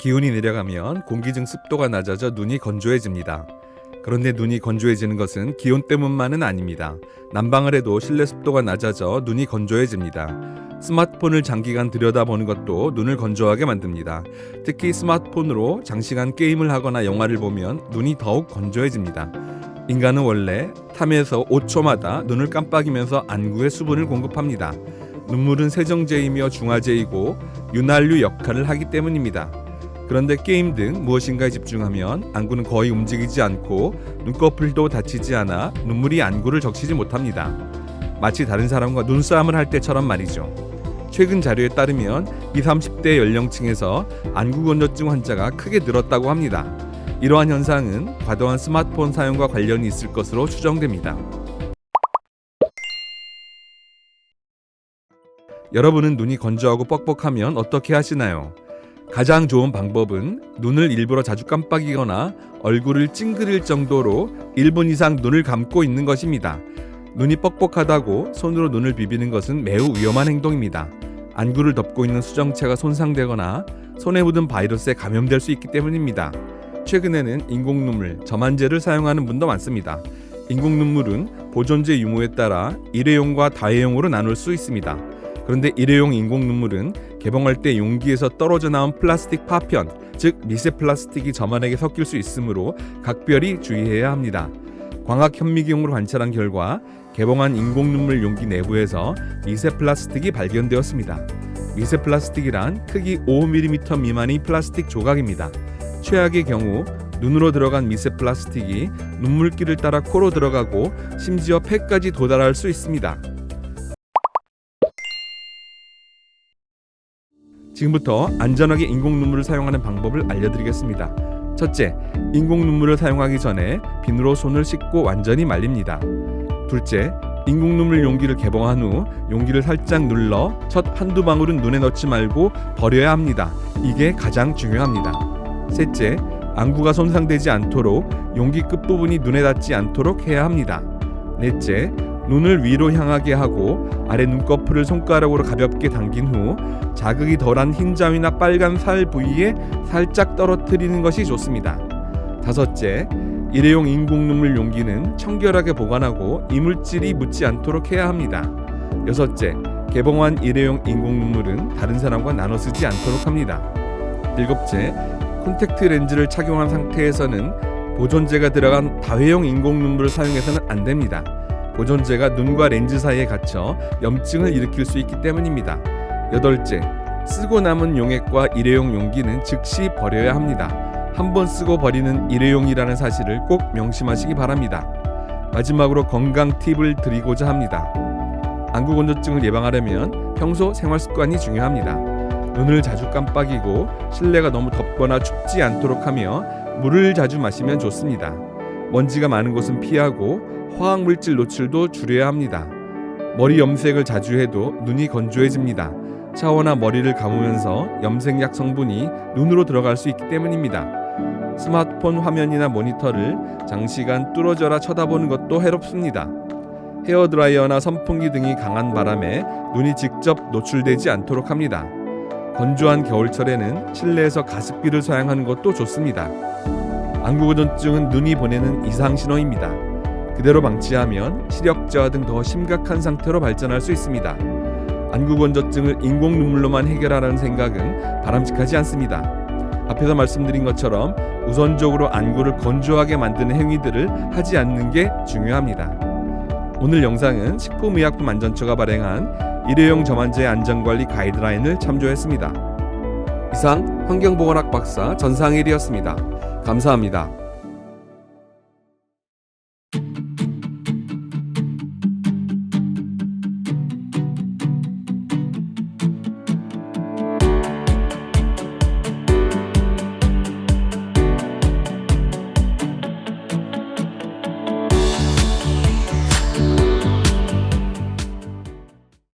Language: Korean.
기온이 내려가면 공기 중 습도가 낮아져 눈이 건조해집니다. 그런데 눈이 건조해지는 것은 기온 때문만은 아닙니다. 난방을 해도 실내 습도가 낮아져 눈이 건조해집니다. 스마트폰을 장기간 들여다보는 것도 눈을 건조하게 만듭니다. 특히 스마트폰으로 장시간 게임을 하거나 영화를 보면 눈이 더욱 건조해집니다. 인간은 원래 3에서 5초마다 눈을 깜빡이면서 안구에 수분을 공급합니다. 눈물은 세정제이며 중화제이고 윤활유 역할을 하기 때문입니다. 그런데 게임 등 무엇인가에 집중하면 안구는 거의 움직이지 않고 눈꺼풀도 다치지 않아 눈물이 안구를 적시지 못합니다. 마치 다른 사람과 눈싸움을 할 때처럼 말이죠. 최근 자료에 따르면 20, 30대 연령층에서 안구 건조증 환자가 크게 늘었다고 합니다. 이러한 현상은 과도한 스마트폰 사용과 관련이 있을 것으로 추정됩니다. 여러분은 눈이 건조하고 뻑뻑하면 어떻게 하시나요? 가장 좋은 방법은 눈을 일부러 자주 깜빡이거나 얼굴을 찡그릴 정도로 1분 이상 눈을 감고 있는 것입니다. 눈이 뻑뻑하다고 손으로 눈을 비비는 것은 매우 위험한 행동입니다. 안구를 덮고 있는 수정체가 손상되거나 손에 묻은 바이러스에 감염될 수 있기 때문입니다. 최근에는 인공눈물, 점안제를 사용하는 분도 많습니다. 인공눈물은 보존제 유무에 따라 일회용과 다회용으로 나눌 수 있습니다. 그런데 일회용 인공눈물은 개봉할 때 용기에서 떨어져 나온 플라스틱 파편, 즉 미세 플라스틱이 점안액에 섞일 수 있으므로 각별히 주의해야 합니다. 광학 현미경으로 관찰한 결과 개봉한 인공눈물 용기 내부에서 미세 플라스틱이 발견되었습니다. 미세 플라스틱이란 크기 5mm 미만의 플라스틱 조각입니다. 최악의 경우 눈으로 들어간 미세 플라스틱이 눈물길을 따라 코로 들어가고 심지어 폐까지 도달할 수 있습니다. 지금부터 안전하게 인공눈물을 사용하는 방법을 알려드리겠습니다. 첫째, 인공눈물을 사용하기 전에 비누로 손을 씻고 완전히 말립니다. 둘째, 인공눈물 용기를 개봉한 후 용기를 살짝 눌러 첫 한두 방울은 눈에 넣지 말고 버려야 합니다. 이게 가장 중요합니다. 셋째, 안구가 손상되지 않도록 용기 끝부분이 눈에 닿지 않도록 해야 합니다. 넷째, 눈을 위로 향하게 하고 아래 눈꺼풀을 손가락으로 가볍게 당긴 후 자극이 덜한 흰자위나 빨간 살 부위에 살짝 떨어뜨리는 것이 좋습니다. 다섯째, 일회용 인공눈물 용기는 청결하게 보관하고 이물질이 묻지 않도록 해야 합니다. 여섯째, 개봉한 일회용 인공눈물은 다른 사람과 나눠 쓰지 않도록 합니다. 일곱째, 콘택트 렌즈를 착용한 상태에서는 보존제가 들어간 다회용 인공눈물을 사용해서는 안 됩니다. 보존제가 눈과 렌즈 사이에 갇혀 염증을 일으킬 수 있기 때문입니다. 여덟째, 쓰고 남은 용액과 일회용 용기는 즉시 버려야 합니다. 한번 쓰고 버리는 일회용이라는 사실을 꼭 명심하시기 바랍니다. 마지막으로 건강 팁을 드리고자 합니다. 안구 건조증을 예방하려면 평소 생활 습관이 중요합니다. 눈을 자주 깜빡이고 실내가 너무 덥거나 춥지 않도록 하며 물을 자주 마시면 좋습니다. 먼지가 많은 곳은 피하고 화학물질 노출도 줄여야 합니다. 머리 염색을 자주 해도 눈이 건조해집니다. 샤워나 머리를 감으면서 염색약 성분이 눈으로 들어갈 수 있기 때문입니다. 스마트폰 화면이나 모니터를 장시간 뚫어져라 쳐다보는 것도 해롭습니다. 헤어드라이어나 선풍기 등이 강한 바람에 눈이 직접 노출되지 않도록 합니다. 건조한 겨울철에는 실내에서 가습기를 사용하는 것도 좋습니다. 안구 건조증은 눈이 보내는 이상 신호입니다. 그대로 방치하면 시력 저하 등 더 심각한 상태로 발전할 수 있습니다. 안구 건조증을 인공 눈물로만 해결하라는 생각은 바람직하지 않습니다. 앞에서 말씀드린 것처럼 우선적으로 안구를 건조하게 만드는 행위들을 하지 않는 게 중요합니다. 오늘 영상은 식품의약품안전처가 발행한 일회용 점안제 안전관리 가이드라인을 참조했습니다. 이상 환경보건학 박사 전상일이었습니다. 감사합니다.